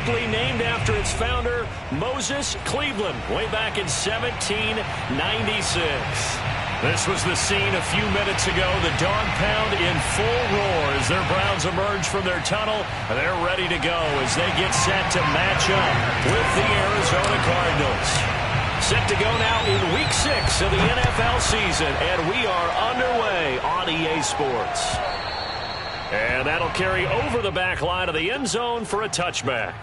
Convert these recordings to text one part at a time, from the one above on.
aptly named after its founder, Moses Cleveland, way back in 1796. This was the scene a few minutes ago. The dog pound in full roar as their Browns emerge from their tunnel. They're ready to go as they get set to match up with the Arizona Cardinals. Set to go now in Week 6 of the NFL season, and we are underway on EA Sports. And that'll carry over the back line of the end zone for a touchback.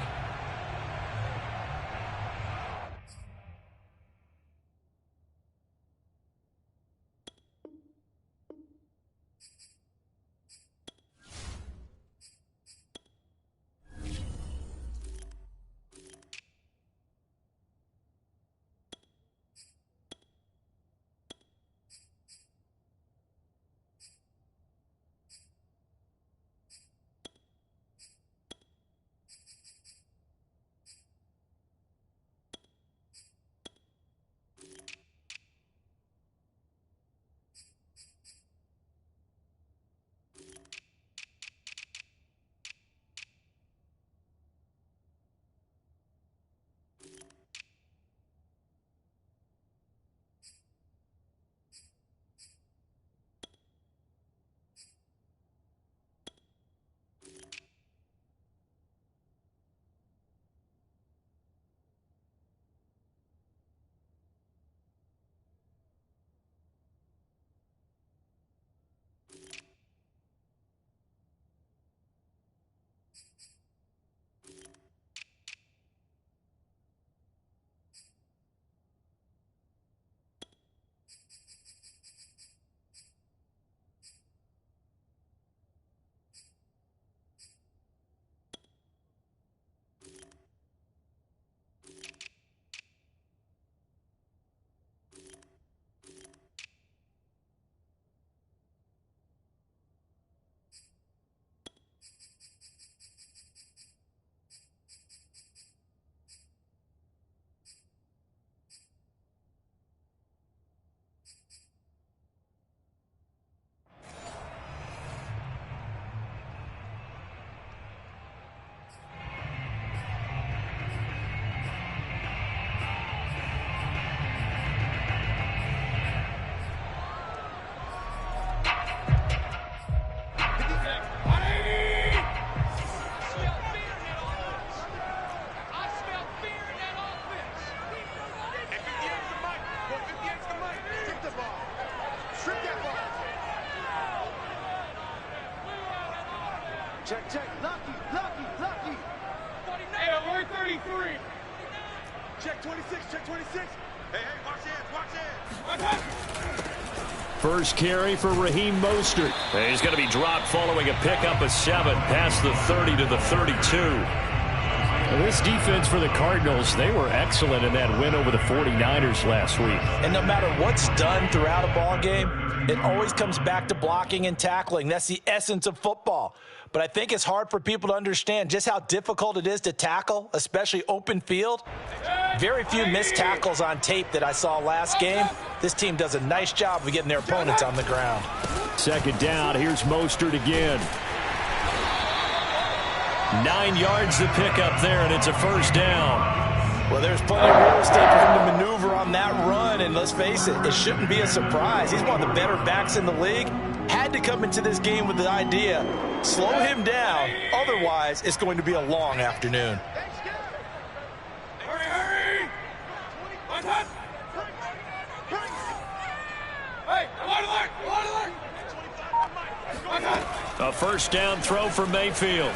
Check, check. Lucky. Hey, we're 33. Check 26, check 26. Hey, watch hands. First carry for Raheem Mostert. He's going to be dropped following a pickup of 7 past the 30 to the 32. This defense for the Cardinals, they were excellent in that win over the 49ers last week. And no matter what's done throughout a ball game, it always comes back to blocking and tackling. That's the essence of football. But I think it's hard for people to understand just how difficult it is to tackle, especially open field. Very few missed tackles on tape that I saw last game. This team does a nice job of getting their opponents on the ground. Second down, here's Mostert again. 9 yards to pick up there, and it's a first down. Well, there's plenty of real estate for him to maneuver on that run, and let's face it, it shouldn't be a surprise. He's one of the better backs in the league. Had to come into this game with the idea, slow him down, otherwise it's going to be a long afternoon. Hurry! Hey, A first down throw for Mayfield.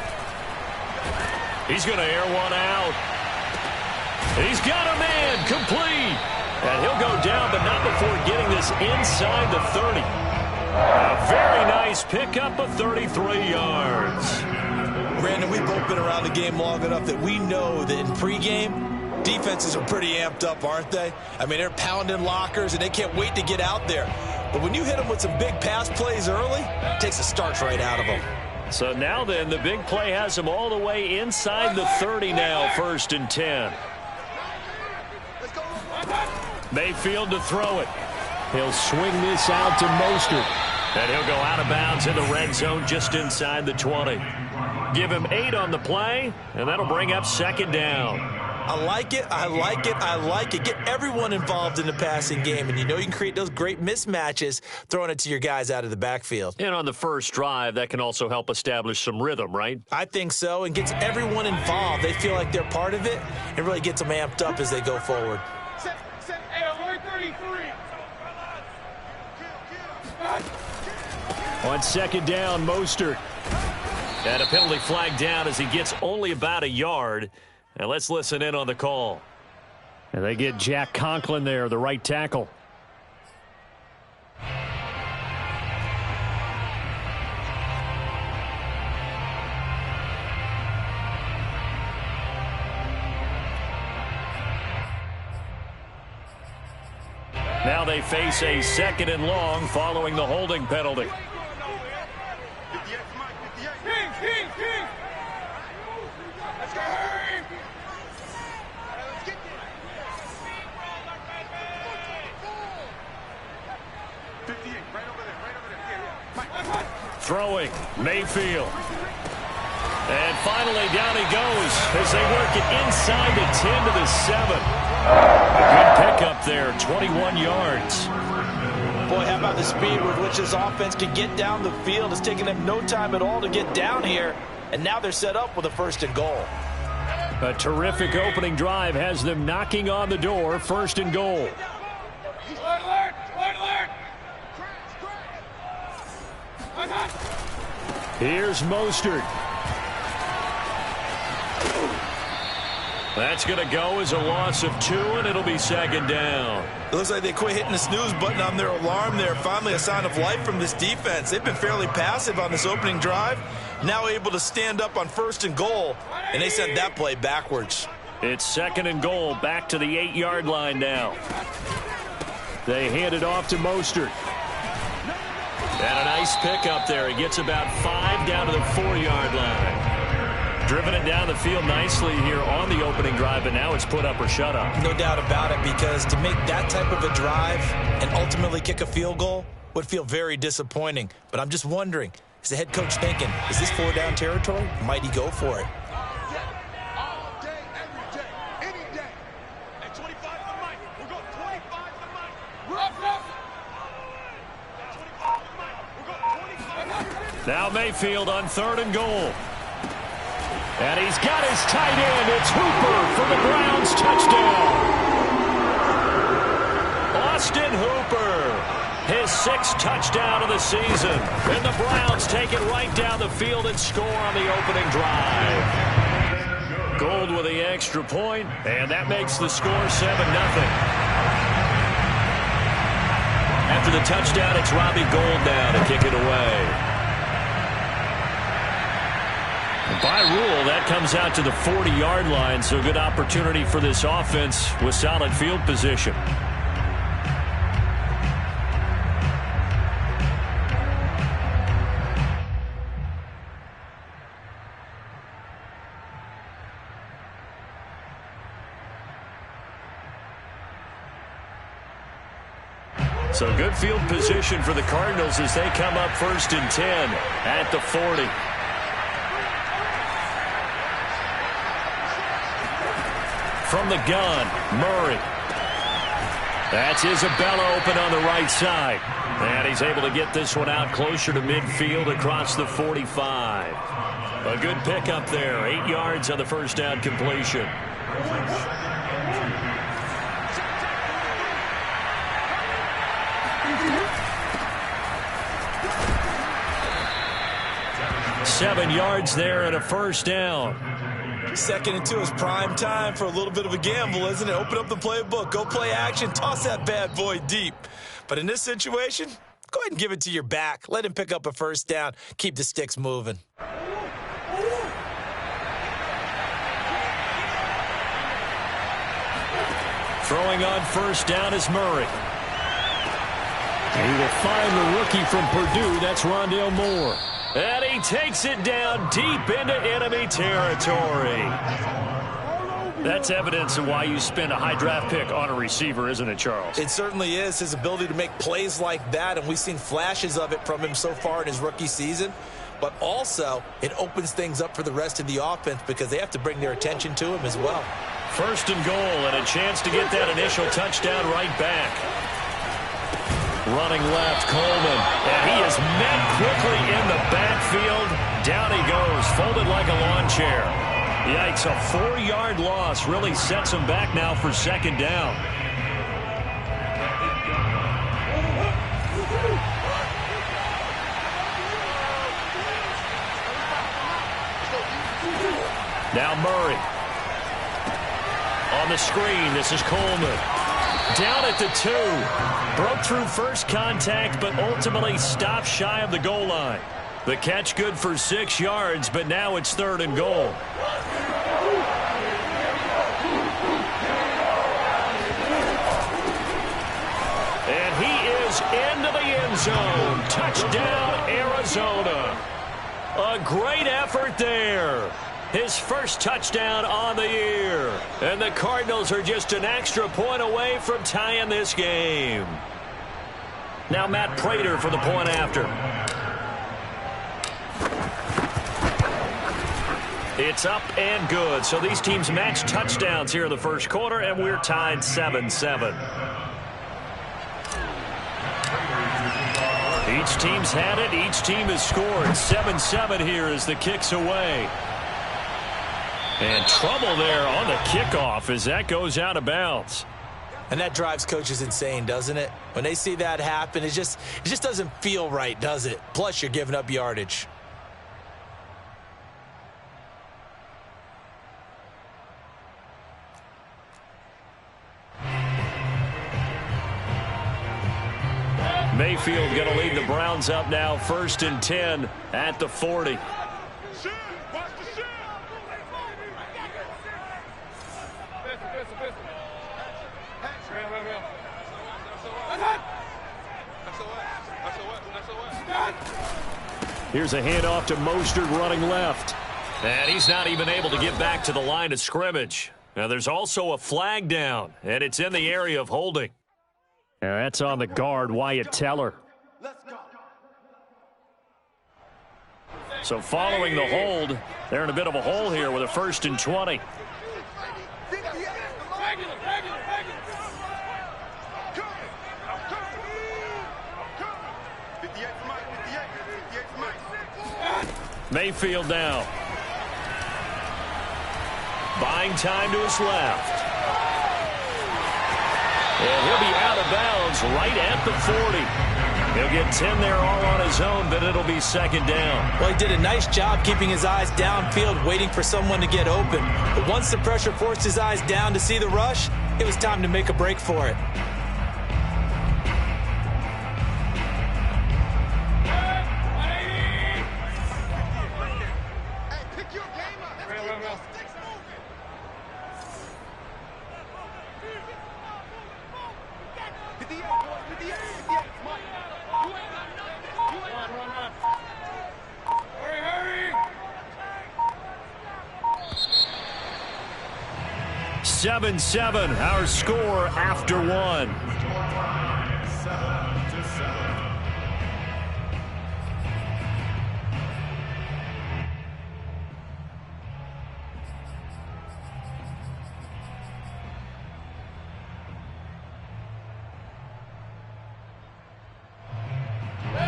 He's going to air one out. He's got a man, complete. And he'll go down, but not before getting this inside the 30. A very nice pickup of 33 yards. Brandon, we've both been around the game long enough that we know that in pregame, defenses are pretty amped up, aren't they? I mean, they're pounding lockers, and they can't wait to get out there. But when you hit them with some big pass plays early, it takes the starch right out of them. So now then, the big play has him all the way inside the 30 now, 1st and 10. Mayfield to throw it. He'll swing this out to Mostert. And he'll go out of bounds in the red zone just inside the 20. Give him 8 on the play, and that'll bring up second down. I like it, I like it, I like it. Get everyone involved in the passing game, and you know you can create those great mismatches throwing it to your guys out of the backfield. And on the first drive, that can also help establish some rhythm, right? I think so, and gets everyone involved. They feel like they're part of it, and really gets them amped up as they go forward. On second down, Mostert. And a penalty flag down as he gets only about a yard. And let's listen in on the call. And they get Jack Conklin there, the right tackle. Now they face a second and long following the holding penalty. Throwing, Mayfield. And finally down he goes as they work it inside the 10 to the 7. A good pickup there, 21 yards. Boy, how about the speed with which this offense can get down the field? It's taken them no time at all to get down here, and now they're set up with a 1st and goal. A terrific opening drive has them knocking on the door, 1st and goal. Here's Mostert. That's going to go as a loss of 2, and it'll be second down. It looks like they quit hitting the snooze button on their alarm there. Finally a sign of life from this defense. They've been fairly passive on this opening drive. Now able to stand up on 1st and goal, and they sent that play backwards. It's 2nd and goal, back to the 8-yard line now. They hand it off to Mostert. And a nice pickup there. He gets about 5 down to the 4-yard line. Driven it down the field nicely here on the opening drive, and now it's put up or shut up. No doubt about it, because to make that type of a drive and ultimately kick a field goal would feel very disappointing. But I'm just wondering, is the head coach thinking, is this 4-down territory? Might he go for it? All day, every day, any day. At 25 to the mic. We're going 25 to the mic. Rough, rough. Now Mayfield on 3rd and goal. And he's got his tight end. It's Hooper for the Browns touchdown. Austin Hooper, his 6th touchdown of the season. And the Browns take it right down the field and score on the opening drive. Gold with the extra point, and that makes the score 7-0. After the touchdown, it's Robbie Gould now to kick it away. By rule, that comes out to the 40-yard line, so good opportunity for this offense with solid field position. So good field position for the Cardinals as they come up 1st and 10 at the 40. From the gun, Murray. That's Isabella open on the right side. And he's able to get this one out closer to midfield across the 45. A good pickup there. 8 yards on the 1st down completion. Seven yards there and a 1st down. 2nd and 2 is prime time for a little bit of a gamble, isn't it? Open up the playbook, go play action, toss that bad boy deep. But in this situation, go ahead and give it to your back. Let him pick up a 1st down. Keep the sticks moving. Throwing on 1st down is Murray. He will find the rookie from Purdue. That's Rondale Moore. And he takes it down deep into enemy territory. That's evidence of why you spend a high draft pick on a receiver, isn't it, Charles? It certainly is. His ability to make plays like that, and we've seen flashes of it from him so far in his rookie season. but also it opens things up for the rest of the offense because they have to bring their attention to him as well. First and goal, and a chance to get that initial touchdown right back. Running left, Coleman, and he is met quickly in the backfield. Down he goes, folded like a lawn chair. Yikes, a 4-yard loss really sets him back now for second down. Now Murray. On the screen, this is Coleman. Down at the 2. Broke through first contact, but ultimately stopped shy of the goal line. The catch good for 6 yards, but now it's 3rd and goal. And he is into the end zone. Touchdown, Arizona. A great effort there. His first touchdown on the year. And the Cardinals are just an extra point away from tying this game. Now Matt Prater for the point after. It's up and good. So these teams match touchdowns here in the first quarter, and we're tied 7-7. Each team's had it. Each team has scored. 7-7 here as the kick's away. And trouble there on the kickoff as that goes out of bounds. And that drives coaches insane, doesn't it? When they see that happen, it just doesn't feel right, does it? Plus, you're giving up yardage. Mayfield going to lead the Browns up now, 1st and 10 at the 40. Here's a handoff to Mostert running left. And he's not even able to get back to the line of scrimmage. Now there's also a flag down, and it's in the area of holding. And that's on the guard, Wyatt Teller. So following the hold, they're in a bit of a hole here with a 1st and 20. Mayfield now. Buying time to his left. And he'll be out of bounds right at the 40. He'll get 10 there all on his own, but it'll be 2nd down. Well, he did a nice job keeping his eyes downfield, waiting for someone to get open. But once the pressure forced his eyes down to see the rush, it was time to make a break for it. Seven, our score after 1.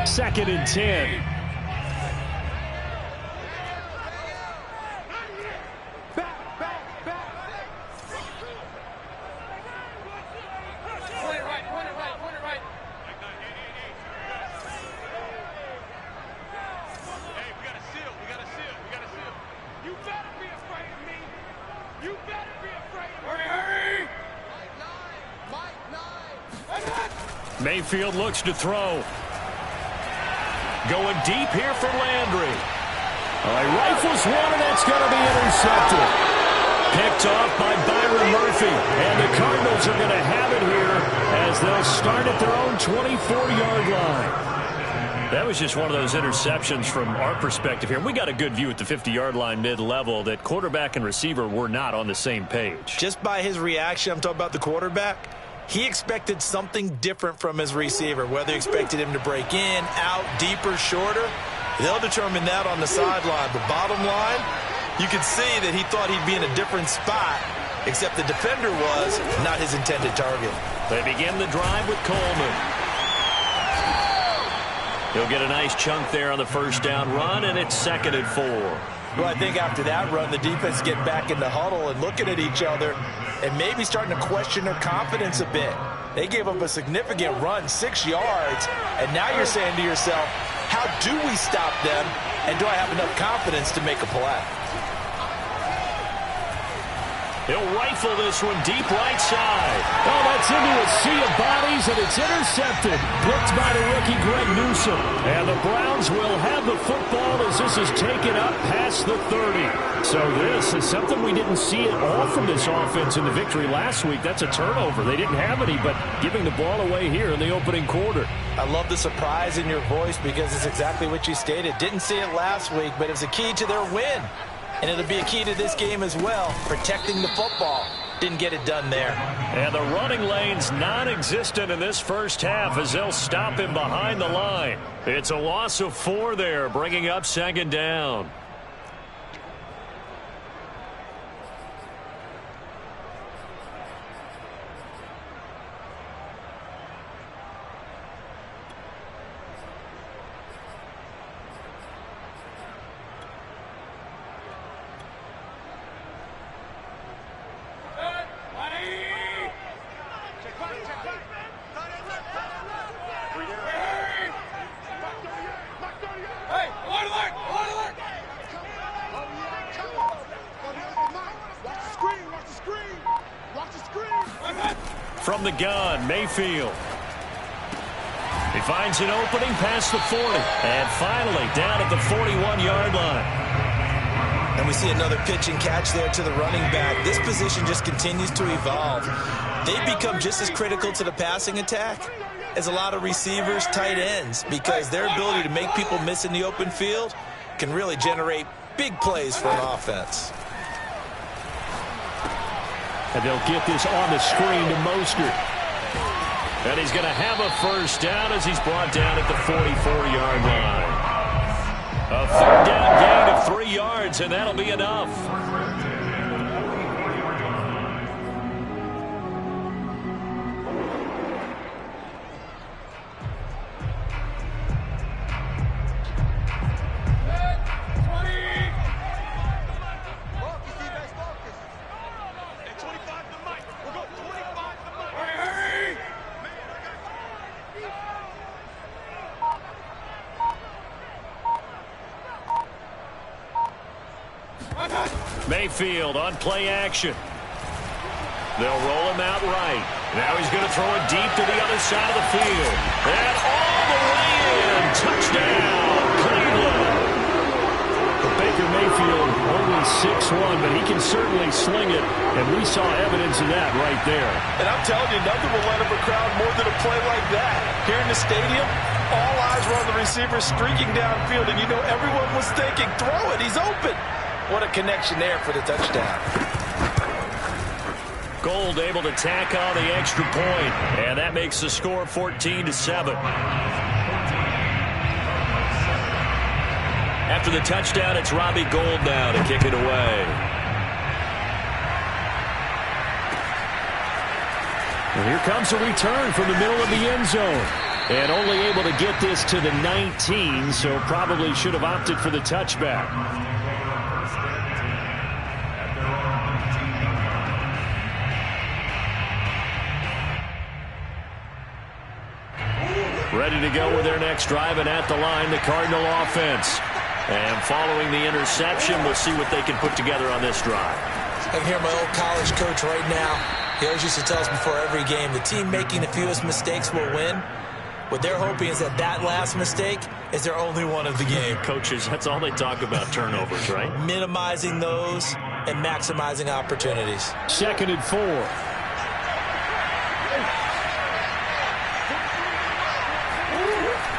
Second and 10. Mayfield looks to throw. Going deep here for Landry. Rifles one, and that's going to be intercepted. Picked off by Byron Murphy. And the Cardinals are going to have it here as they'll start at their own 24-yard line. That was just one of those interceptions from our perspective here. We got a good view at the 50-yard line mid-level that quarterback and receiver were not on the same page. Just by his reaction, I'm talking about the quarterback, he expected something different from his receiver, whether he expected him to break in, out, deeper, shorter. They'll determine that on the sideline. But bottom line, you could see that he thought he'd be in a different spot, except the defender was not his intended target. They begin the drive with Coleman. He'll get a nice chunk there on the first down run, and it's 2nd and 4. Well, I think after that run, the defense get back in the huddle and looking at each other and maybe starting to question their confidence a bit. They gave up a significant run, 6 yards, and now you're saying to yourself, how do we stop them, and do I have enough confidence to make a play? He'll rifle this one deep right side. Oh, that's into a sea of bodies, and it's intercepted. Blocked by the rookie Greg Newsome. And the Browns will have the football as this is taken up past the 30. So this is something we didn't see at all from this offense in the victory last week. That's a turnover. They didn't have any, but giving the ball away here in the opening quarter. I love the surprise in your voice because it's exactly what you stated. Didn't see it last week, but it's a key to their win. And it'll be a key to this game as well, protecting the football. Didn't get it done there. And the running lane's non-existent in this first half as they'll stop him behind the line. It's a loss of 4 there, bringing up 2nd down. From the gun, Mayfield. He finds an opening past the 40. And finally down at the 41-yard line. And we see another pitch and catch there to the running back. This position just continues to evolve. They become just as critical to the passing attack as a lot of receivers, tight ends, because their ability to make people miss in the open field can really generate big plays for an offense. And they'll get this on the screen to Mostert. And he's going to have a first down as he's brought down at the 44-yard line. A 3rd down gain of 3 yards, and that'll be enough. Mayfield on play action. They'll roll him out right. Now he's going to throw it deep to the other side of the field. And all the way in. Touchdown, Cleveland. Baker Mayfield only 6'1", but he can certainly sling it, and we saw evidence of that right there. And I'm telling you, nothing will let up a crowd more than a play like that. Here in the stadium, all eyes were on the receiver streaking downfield, and you know everyone was thinking, throw it, he's open. What a connection there for the touchdown. Gold able to tack on the extra point, and that makes the score 14-7. After the touchdown, it's Robbie Gould now to kick it away. And here comes a return from the middle of the end zone. And only able to get this to the 19, so probably should have opted for the touchback. Ready to go with their next drive, and at the line, the Cardinal offense. And following the interception, we'll see what they can put together on this drive. I can hear my old college coach right now. He always used to tell us before every game, the team making the fewest mistakes will win. What they're hoping is that that last mistake is their only one of the game. Coaches, that's all they talk about, turnovers, right? Minimizing those and maximizing opportunities. 2nd and 4.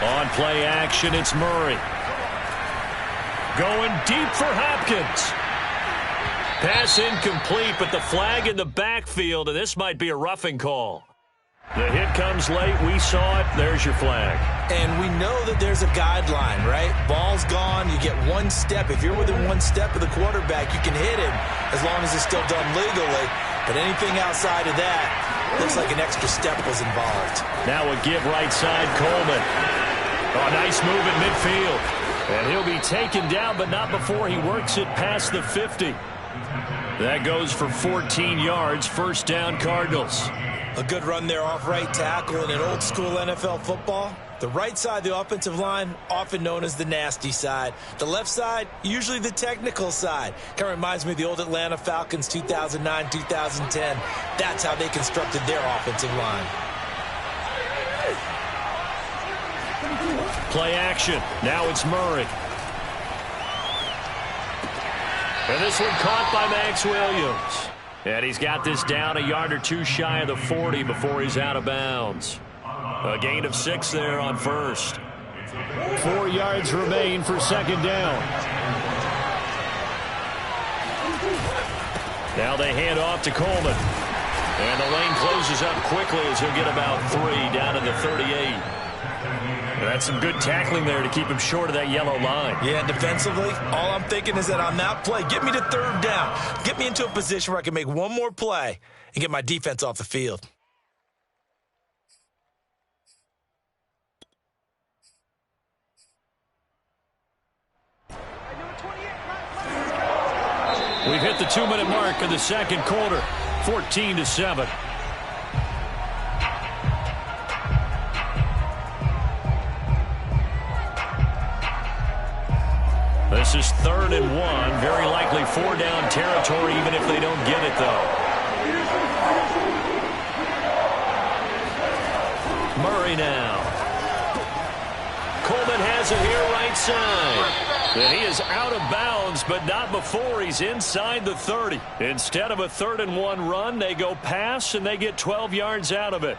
On play action, it's Murray. Going deep for Hopkins. Pass incomplete, but the flag in the backfield, and this might be a roughing call. The hit comes late. We saw it. There's your flag. And we know that there's a guideline, right? Ball's gone. You get one step. If you're within one step of the quarterback, you can hit him as long as it's still done legally. But anything outside of that, looks like an extra step was involved. Now a give right side, Coleman. Oh, nice move at midfield. And he'll be taken down, but not before he works it past the 50. That goes for 14 yards. First down, Cardinals. A good run there off right tackle in an old-school NFL football. The right side of the offensive line, often known as the nasty side. The left side, usually the technical side. Kind of reminds me of the old Atlanta Falcons 2009, 2010. That's how they constructed their offensive line. Play action. Now it's Murray. And this one caught by Max Williams. And he's got this down a yard or two shy of the 40 before he's out of bounds. A gain of 6 there on first. 4 yards remain for second down. Now they hand off to Coleman. And the lane closes up quickly as he'll get about 3 down to the 38. That's some good tackling there to keep him short of that yellow line. Yeah, and defensively, all I'm thinking is that on that play, get me to third down. Get me into a position where I can make one more play and get my defense off the field. We've hit the 2-minute mark of the second quarter, 14-7. This is 3rd and 1. Very likely 4-down territory, even if they don't get it, though. Murray now. Coleman has it here right side. And he is out of bounds, but not before he's inside the 30. Instead of a 3rd and 1 run, they go pass, and they get 12 yards out of it.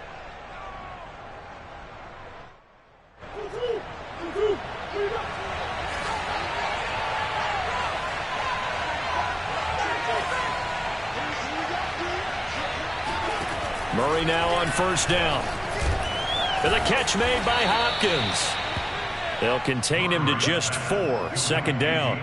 Murray now on first down. And the catch made by Hopkins. They'll contain him to just 4. Second down.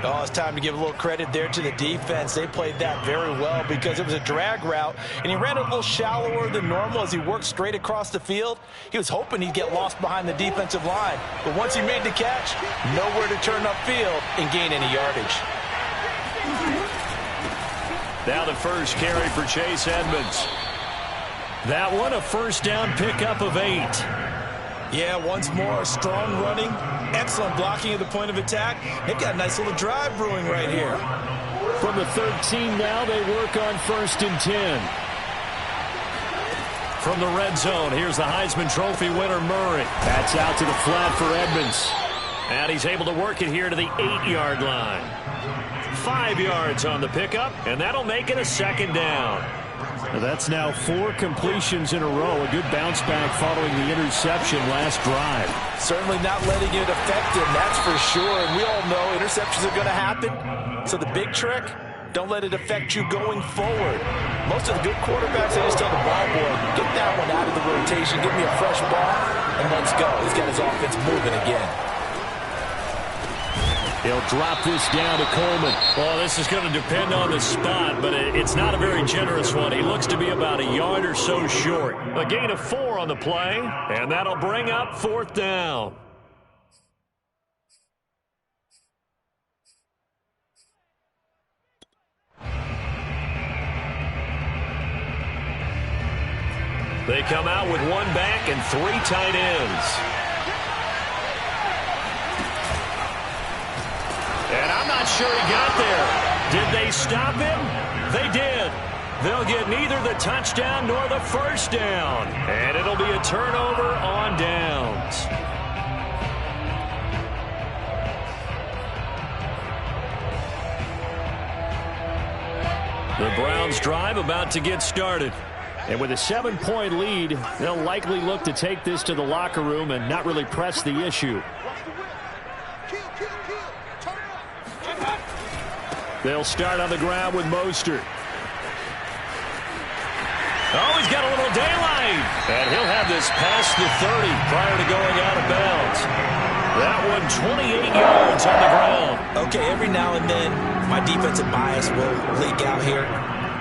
Oh, it's time to give a little credit there to the defense. They played that very well because it was a drag route, and he ran a little shallower than normal as he worked straight across the field. He was hoping he'd get lost behind the defensive line, but once he made the catch, nowhere to turn upfield and gain any yardage. Now the first carry for Chase Edmonds. That one a first down pickup of 8. Yeah, once more, strong running, excellent blocking at the point of attack. They've got a nice little drive brewing right here. From the 13 now, they work on 1st and 10. From the red zone, here's the Heisman Trophy winner, Murray. That's out to the flat for Edmonds. And he's able to work it here to the 8-yard line. 5 yards on the pickup, and that'll make it a second down. That's now 4 completions in a row. A good bounce back following the interception last drive. Certainly not letting it affect him, that's for sure. And we all know interceptions are going to happen. So the big trick, don't let it affect you going forward. Most of the good quarterbacks, they just tell the ball boy, get that one out of the rotation, give me a fresh ball, and let's go. He's got his offense moving again. He'll drop this down to Coleman. Well, this is going to depend on the spot, but it's not a very generous one. He looks to be about a yard or so short. A gain of 4 on the play, and that'll bring up 4th down. They come out with 1 back and 3 tight ends. And I'm not sure he got there. Did they stop him? They did. They'll get neither the touchdown nor the first down. And it'll be a turnover on downs. The Browns drive about to get started. And with a 7-point lead, they'll likely look to take this to the locker room and not really press the issue. They'll start on the ground with Mostert. Oh, he's got a little daylight. And he'll have this past the 30 prior to going out of bounds. That one 28 yards on the ground. Okay, every now and then my defensive bias will leak out here.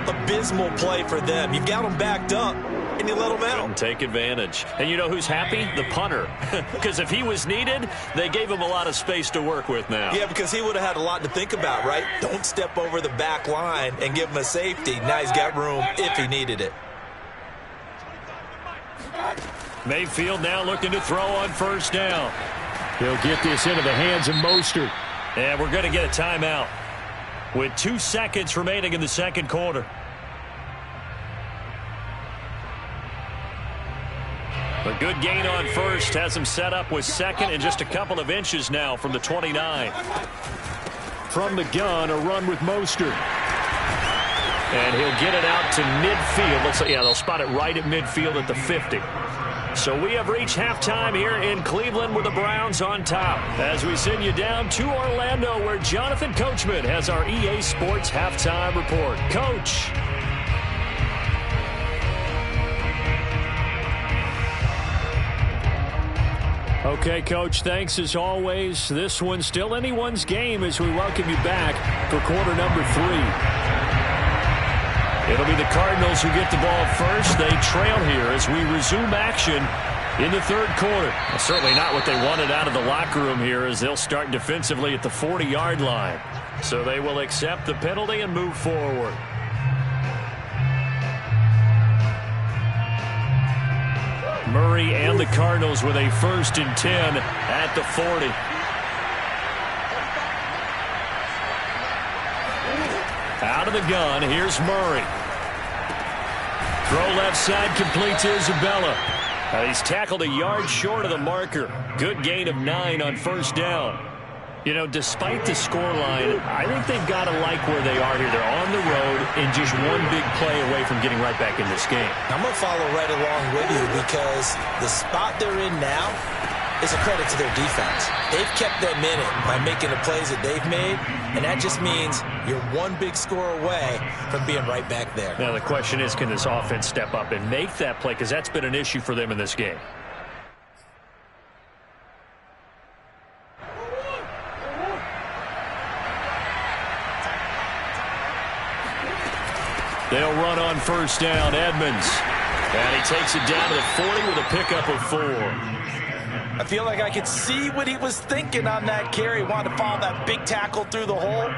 Abysmal play for them. You've got them backed up, and you let them out. And take advantage. And you know who's happy? The punter. Because if he was needed, they gave him a lot of space to work with now. Yeah, because he would have had a lot to think about, right? Don't step over the back line and give him a safety. Now he's got room if he needed it. Mayfield now looking to throw on first down. He'll get this into the hands of Mostert. And we're going to get a timeout with 2 seconds remaining in the second quarter. A good gain on first has him set up with second and just a couple of inches now from the 29. From the gun, a run with Mostert. And he'll get it out to midfield. Looks like, yeah, they'll spot it right at midfield at the 50. So we have reached halftime here in Cleveland with the Browns on top. As we send you down to Orlando, where Jonathan Coachman has our EA Sports halftime report. Coach. Okay, Coach, thanks as always. This one's still anyone's game as we welcome you back for quarter number 3. It'll be the Cardinals who get the ball first. They trail here as we resume action in the third quarter. Well, certainly not what they wanted out of the locker room here, as they'll start defensively at the 40-yard line. So they will accept the penalty and move forward. Murray and the Cardinals with a 1st and 10 at the 40. Out of the gun, here's Murray. Throw left side, complete to Isabella. He's tackled a yard short of the marker. Good gain of 9 on first down. You know, despite the scoreline, I think they've got to like where they are here. They're on the road and just one big play away from getting right back in this game. I'm going to follow right along with you because the spot they're in now is a credit to their defense. They've kept them in it by making the plays that they've made, and that just means you're one big score away from being right back there. Now the question is, can this offense step up and make that play? Because that's been an issue for them in this game. They'll run on first down, Edmonds. And he takes it down to the 40 with a pickup of 4. I feel like I could see what he was thinking on that carry. Wanted to follow that big tackle through the hole.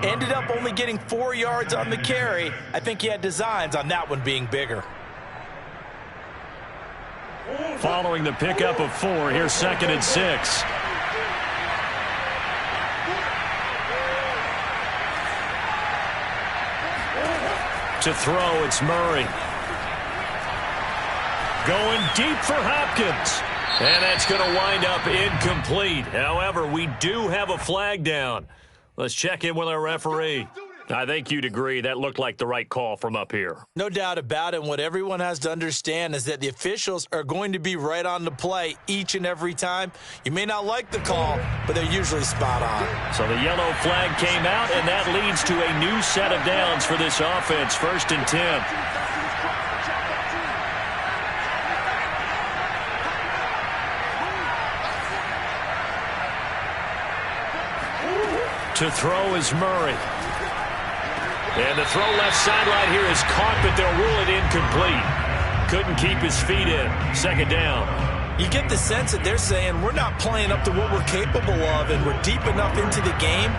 Ended up only getting 4 yards on the carry. I think he had designs on that one being bigger. Following the pickup of 4, here's 2nd and 6. To throw, it's Murray. Going deep for Hopkins. And that's going to wind up incomplete. However, we do have a flag down. Let's check in with our referee. I think you'd agree that looked like the right call from up here. No doubt about it. What everyone has to understand is that the officials are going to be right on the play each and every time. You may not like the call, but they're usually spot on. So the yellow flag came out, and that leads to a new set of downs for this offense. 1st and 10. To throw is Murray. And the throw left sideline here is caught, but they'll rule it incomplete. Couldn't keep his feet in. 2nd down. You get the sense that they're saying we're not playing up to what we're capable of, and we're deep enough into the game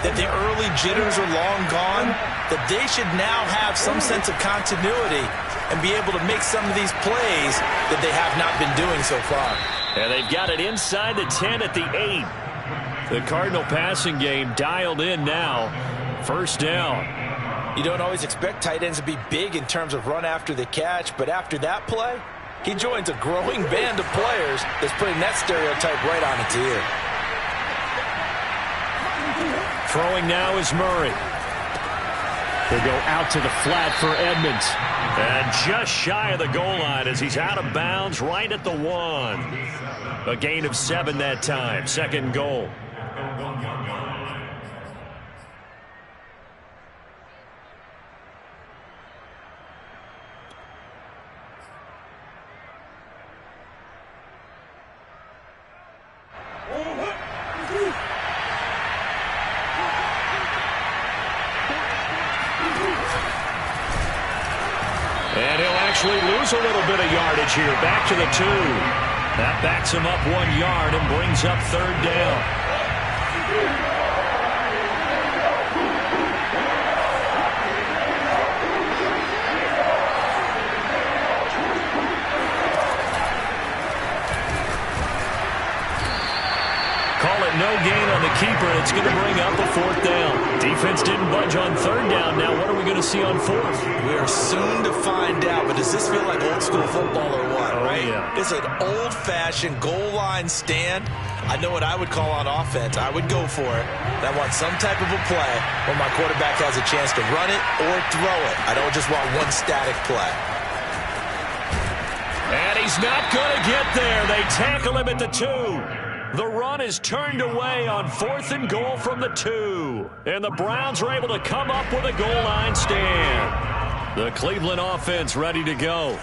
that the early jitters are long gone, that they should now have some sense of continuity and be able to make some of these plays that they have not been doing so far. And they've got it inside the 10 at the 8. The Cardinal passing game dialed in now. 1st down. You don't always expect tight ends to be big in terms of run after the catch, but after that play, he joins a growing band of players that's putting that stereotype right on its ear. Throwing now is Murray. He'll go out to the flat for Edmonds. And just shy of the goal line as he's out of bounds right at the 1. A gain of 7 that time. 2nd goal. And he'll actually lose a little bit of yardage here. Back to the 2. That backs him up 1 yard and brings up 3rd down. Call it no gain on the keeper, and it's going to bring up a 4th down. Defense didn't budge on 3rd down. Now what are we going to see on 4th? We are soon to find out, but does this feel like old school football or what, right? Yeah. It's an old-fashioned goal line stand. I know what I would call on offense. I would go for it. And I want some type of a play where my quarterback has a chance to run it or throw it. I don't just want one static play. And he's not going to get there. They tackle him at the 2. The run is turned away on 4th and goal from the 2. And the Browns are able to come up with a goal line stand. The Cleveland offense ready to go.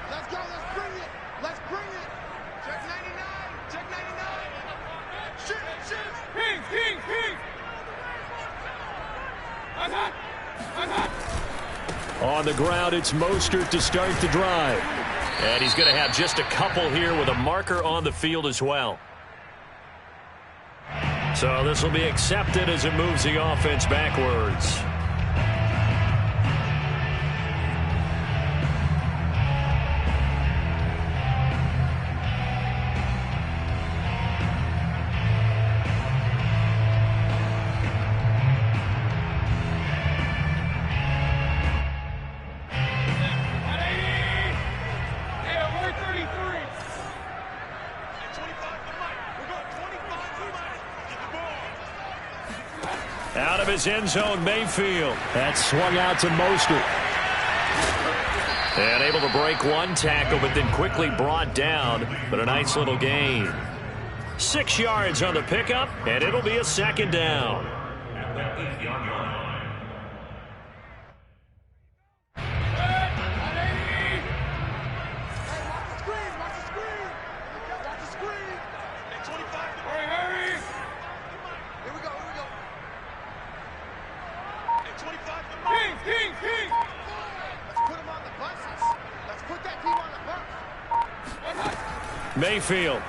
Let's go. Let's bring it. Let's bring it. Check 99. Check 99. Shoot. Shoot. King. On the ground, it's Mostert to start the drive. And he's going to have just a couple here with a marker on the field as well. So this will be accepted as it moves the offense backwards. Out of his end zone, Mayfield. That swung out to Mostert. And able to break one tackle, but then quickly brought down. But a nice little gain. 6 yards on the pickup, and it'll be a 2nd down. Mayfield.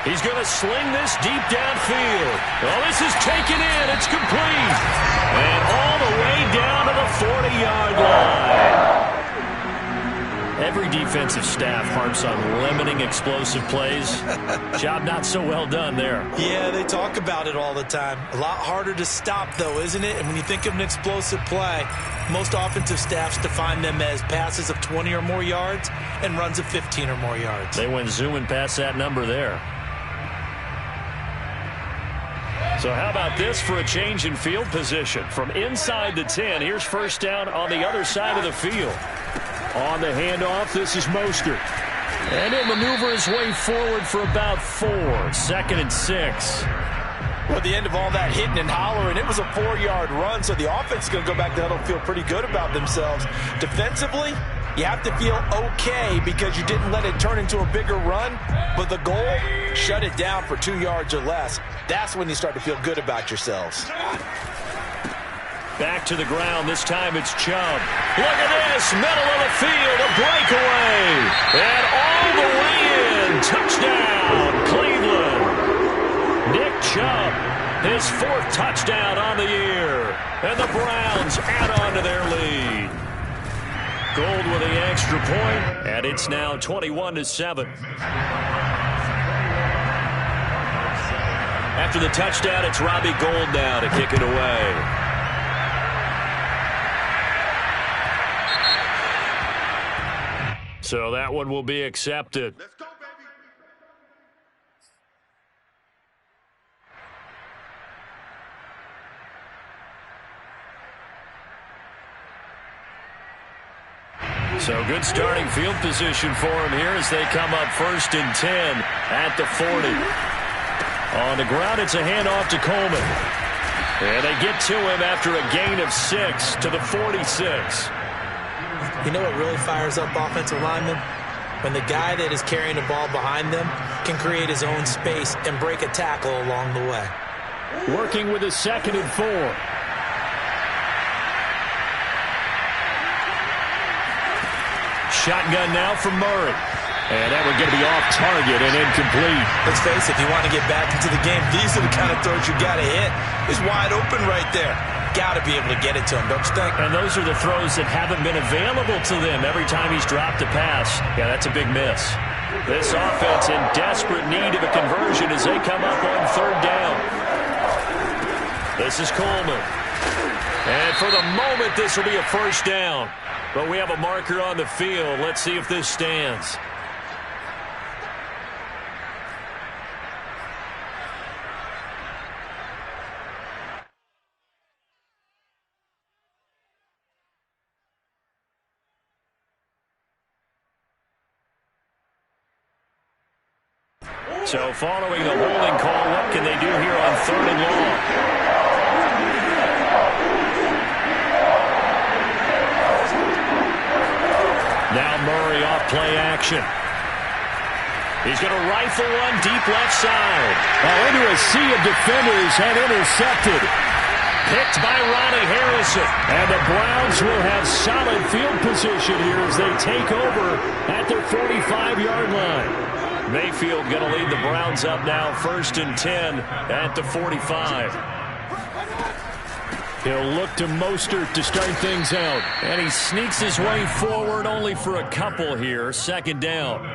He's going to sling this deep downfield. Well, this is taken in. It's complete. And all the way down to the 40-yard line. Every defensive staff harps on limiting explosive plays. Job not so well done there. Yeah, they talk about it all the time. A lot harder to stop, though, isn't it? And when you think of an explosive play, most offensive staffs define them as passes of 20 or more yards and runs of 15 or more yards. They went zooming past that number there. So how about this for a change in field position? From inside the 10, here's 1st down on the other side of the field. On the handoff, this is Mostert. And he'll maneuver his way forward for about 4. 2nd and 6. Well, at the end of all that hitting and hollering, it was a 4-yard run, so the offense is going to go back to huddle and feel pretty good about themselves. Defensively, you have to feel okay because you didn't let it turn into a bigger run, but the goal, shut it down for 2 yards or less. That's when you start to feel good about yourselves. Back to the ground. This time it's Chubb. Look at this. Middle of the field. A breakaway. And all the way in. Touchdown, Cleveland. Nick Chubb, his 4th touchdown on the year. And the Browns add on to their lead. Gold with the extra point, and it's now 21-7. After the touchdown, it's Robbie Gould now to kick it away. So that one will be accepted. Let's go, baby. So good starting field position for him here as they come up 1st and 10 at the 40. On the ground, it's a handoff to Coleman. And they get to him after a gain of 6 to the 46. You know what really fires up offensive linemen? When the guy that is carrying the ball behind them can create his own space and break a tackle along the way. Working with a 2nd and 4. shotgun now from Murray. And that one going to be off target and incomplete. Let's face it, if you want to get back into the game, these are the kind of throws you got to hit. He's wide open right there. Got to be able to get it to him, don't you think? And those are the throws that haven't been available to them every time he's dropped a pass. Yeah, that's a big miss. This offense in desperate need of a conversion as they come up on third down. This is Coleman. And for the moment, this will be a first down. But we have a marker on the field. Let's see if this stands. So following the holding call, what can they do here on third and long? Now Murray off play action. He's going to rifle one deep left side. Into a sea of defenders and intercepted. Picked by Ronnie Harrison. And the Browns will have solid field position here as they take over at their 45-yard line. Mayfield going to lead the Browns up now, 1st and 10 at the 45. He'll look to Mostert to start things out. And he sneaks his way forward only for a couple here. 2nd down.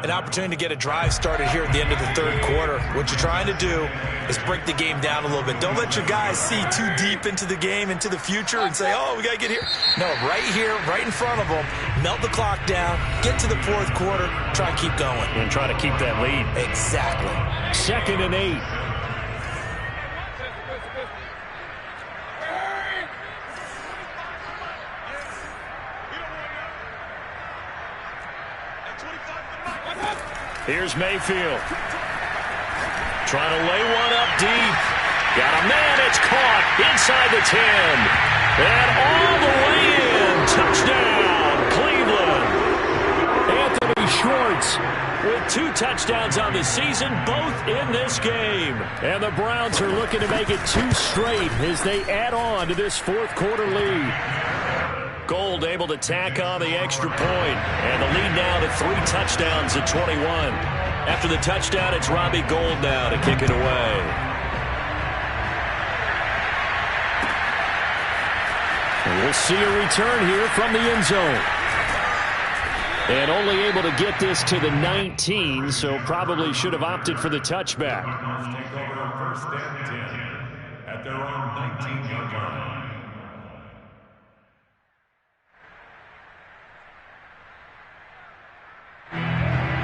An opportunity to get a drive started here at the end of the third quarter. What you're trying to do is break the game down a little bit. Don't let your guys see too deep into the game, into the future, and say, oh, we got to get here. No, right here, right in front of them, melt the clock down, get to the fourth quarter, try to keep going. And try to keep that lead. Exactly. 2nd and 8. Here's Mayfield. Trying to lay one up deep. Got a man. It's caught inside the 10. And all the way in. Touchdown, Cleveland. Anthony Schwartz with 2 touchdowns on the season, both in this game. And the Browns are looking to make it 2 straight as they add on to this fourth quarter lead. Gold able to tack on the extra point. And the lead now to 3 touchdowns at 21. After the touchdown, it's Robbie Gould now to kick it away. And we'll see a return here from the end zone. And only able to get this to the 19, so probably should have opted for the touchback. Take over 1st and 10 at their own 19-yard line.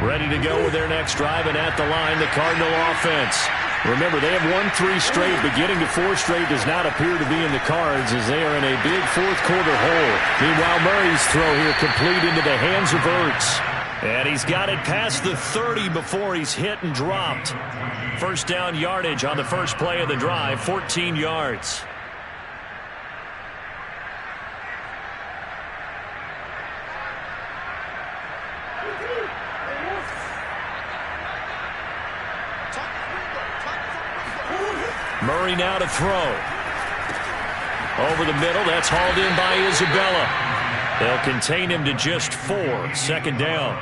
Ready to go with their next drive, and at the line, the Cardinal offense. Remember, they have won 3 straight, but getting to 4 straight does not appear to be in the cards as they are in a big fourth quarter hole. Meanwhile, Murray's throw here complete into the hands of Ertz. And he's got it past the 30 before he's hit and dropped. 1st down yardage on the first play of the drive, 14 yards. Murray now to throw. Over the middle, that's hauled in by Isabella. They'll contain him to just 4. 2nd down.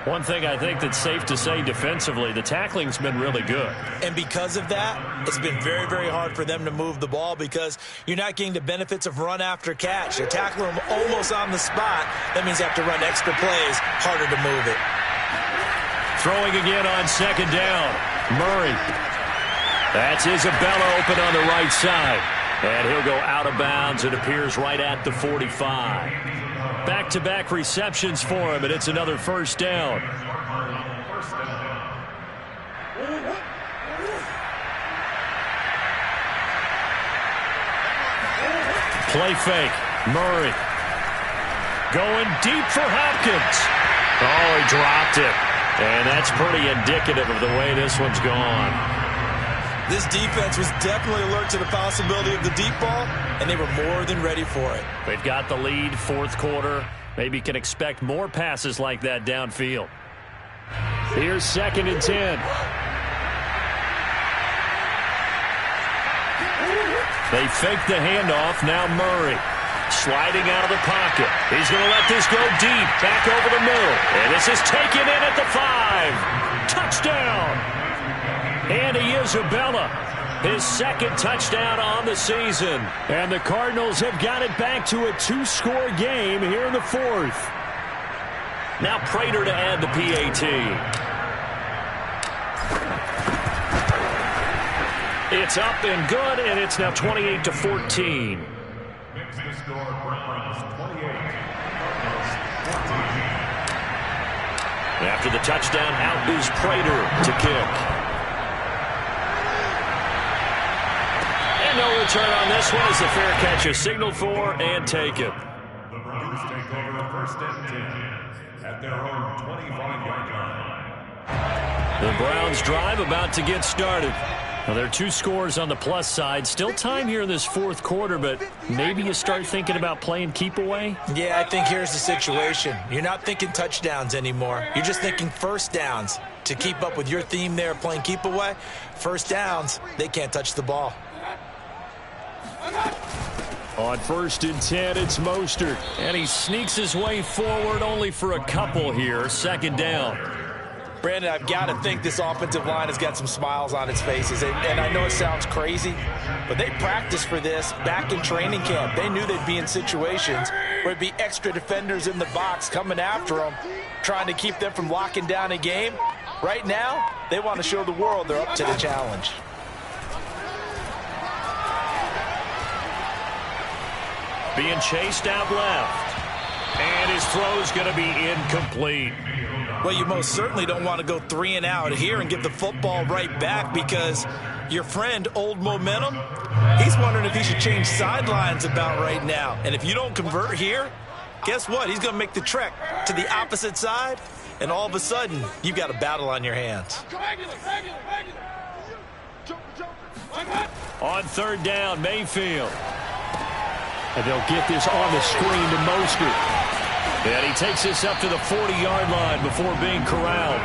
One thing I think that's safe to say defensively, the tackling's been really good. And because of that, it's been very, very hard for them to move the ball because you're not getting the benefits of run after catch. You're tackling them almost on the spot. That means you have to run extra plays, harder to move it. Throwing again on 2nd down. Murray. That's Isabella open on the right side. And he'll go out of bounds. It appears right at the 45. Back-to-back receptions for him, and it's another 1st down. Play fake. Murray. Going deep for Hopkins. Oh, he dropped it. And that's pretty indicative of the way this one's gone. This defense was definitely alert to the possibility of the deep ball, and they were more than ready for it. They've got the lead, 4th quarter. Maybe can expect more passes like that downfield. Here's 2nd and 10. They fake the handoff. Now Murray. sliding out of the pocket. He's going to let this go deep, back over the middle. And this is taken in at the 5. Touchdown. Andy Isabella, his second touchdown on the season. And the Cardinals have got it back to a 2-score game here in the 4th. Now Prater to add the PAT. It's up and good, and it's now 28-14. Makes the score Browns 28, Cardinals 14. After the touchdown, out is Prater to kick. And no return on this one as the fair catch is signaled for and taken. The Browns take over first and 10 at their own 25-yard line. The Browns drive about to get started. Well, there are 2 scores on the plus side. Still time here in this 4th quarter, but maybe you start thinking about playing keep away? Yeah, I think here's the situation. You're not thinking touchdowns anymore. You're just thinking first downs. To keep up with your theme there, playing keep away, first downs, they can't touch the ball. On 1st and 10, it's Mostert. And he sneaks his way forward only for a couple here. 2nd down. Brandon, I've got to think this offensive line has got some smiles on its faces. And I know it sounds crazy, but they practiced for this back in training camp. They knew they'd be in situations where there'd be extra defenders in the box coming after them, trying to keep them from locking down a game. Right now, they want to show the world they're up to the challenge. Being chased out left. And his throw's going to be incomplete. Well, you most certainly don't want to go 3 and out here and give the football right back because your friend, Old Momentum, he's wondering if he should change sidelines about right now. And if you don't convert here, guess what? He's going to make the trek to the opposite side, and all of a sudden, you've got a battle on your hands. On 3rd down, Mayfield. And they'll get this on the screen to Mostert. And he takes this up to the 40-yard line before being corralled.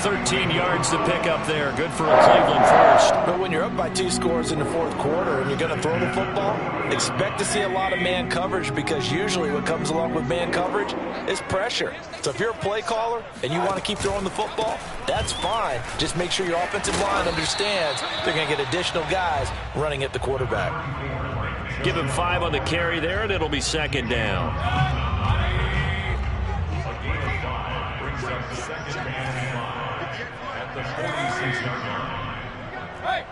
13 yards to pick up there. Good for a Cleveland first. But when you're up by 2 scores in the 4th quarter and you're going to throw the football, expect to see a lot of man coverage because usually what comes along with man coverage is pressure. So if you're a play caller and you want to keep throwing the football, that's fine. Just make sure your offensive line understands they're going to get additional guys running at the quarterback. Give him 5 on the carry there, and it'll be 2nd down. Second and 5 at the 46-yard line. Hey,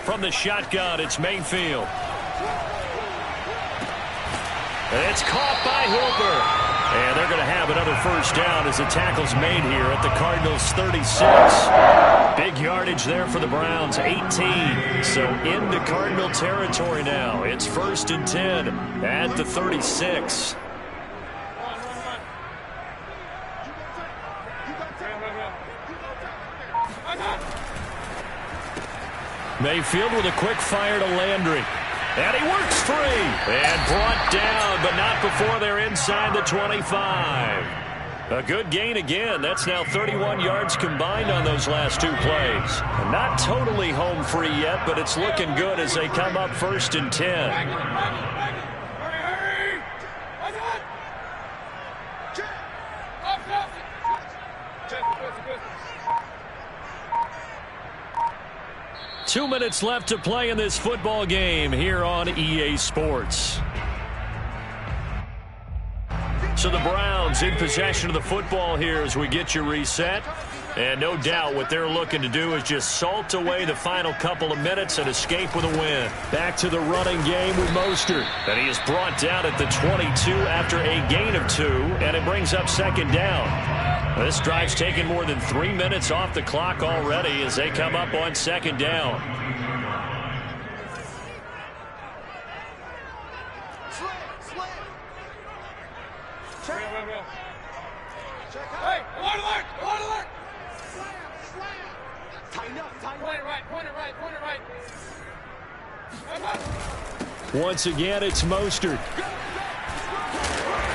From the shotgun, it's Mayfield. And it's caught by Hooper. And they're going to have another first down as the tackle's made here at the Cardinals' 36. Big yardage there for the Browns, 18. So into Cardinal territory now. It's 1st and 10 at the 36. Mayfield with a quick fire to Landry. And he works free. And brought down, but not before they're inside the 25. A good gain again. That's now 31 yards combined on those last 2 plays. Not totally home free yet, but it's looking good as they come up 1st and 10. Two minutes left to play in this football game here on EA Sports. So the Browns in possession of the football here as we get you reset. And no doubt what they're looking to do is just salt away the final couple of minutes and escape with a win. Back to the running game with Mostert. And he is brought down at the 22 after a gain of 2, and it brings up 2nd down. This drive's taken more than 3 minutes off the clock already as they come up on 2nd down. Hey, one alert! Tighten up, point it right. Once again, it's Mostert.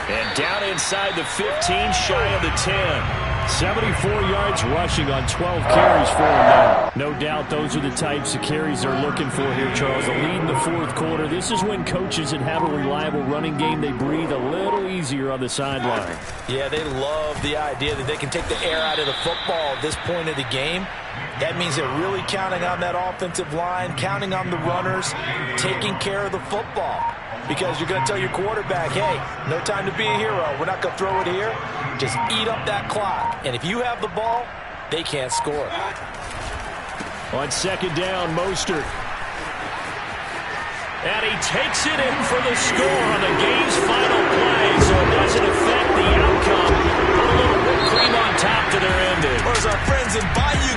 And down inside the 15, shy of the 10. 74 yards rushing on 12 carries for him now. No doubt those are the types of carries they're looking for here, Charles. The lead in the fourth quarter. This is when coaches that have a reliable running game, they breathe a little easier on the sideline. Yeah, they love the idea that they can take the air out of the football at this point of the game. That means they're really counting on that offensive line, counting on the runners, taking care of the football. Because you're going to tell your quarterback, hey, no time to be a hero. We're not going to throw it here. Just eat up that clock. And if you have the ball, they can't score. On second down, Mostert. And he takes it in for the score on the game's final play, so it doesn't affect the outcome. Put a little whipped cream on top to their ending. Or as our friends in Bayou